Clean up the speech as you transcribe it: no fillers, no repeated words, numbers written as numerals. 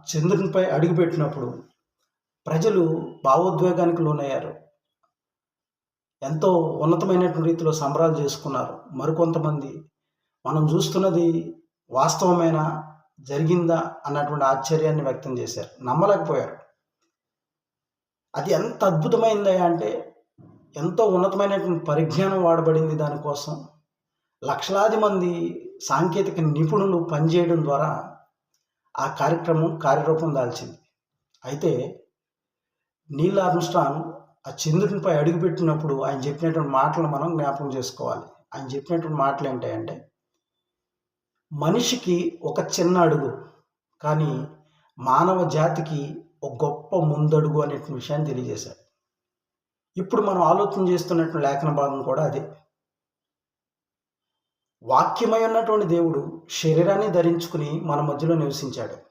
చంద్రునిపై అడుగుపెట్టినప్పుడు ప్రజలు భావోద్వేగానికి లోనయ్యారు. ఎంతో ఉన్నతమైనటువంటి రీతిలో సంబరాలు చేసుకున్నారు. మరికొంతమంది మనం చూస్తున్నది వాస్తవమేనా, జరిగిందా అన్నటువంటి ఆశ్చర్యాన్ని వ్యక్తం చేశారు. నమ్మలేకపోయారు. అది ఎంత అద్భుతమైంది అంటే ఎంతో ఉన్నతమైనటువంటి పరిజ్ఞానం వాడబడింది దానికోసం. లక్షలాది మంది సాంకేతిక నిపుణులు పనిచేయడం ద్వారా ఆ కార్యక్రమం కార్యరూపం దాల్చింది. అయితే నీల్ ఆర్మ్స్ట్రాంగ్ ఆ చంద్రునిపై అడుగుపెట్టినప్పుడు ఆయన చెప్పినటువంటి మాటలు మనం జ్ఞాపకం చేసుకోవాలి. ఆయన చెప్పినటువంటి మాటలు ఏంటంటే, మనిషికి ఒక చిన్న అడుగు, కానీ మానవ జాతికి ఒక గొప్ప ముందడుగు అనే విషయాన్ని తెలియజేశారు. ఇప్పుడు మనం ఆలోచన చేస్తున్నటువంటి లేఖన భాగం కూడా అదే. వాక్యమై ఉన్నటువంటి దేవుడు శరీరాన్ని ధరించుకుని మన మధ్యలో నివసించాడు.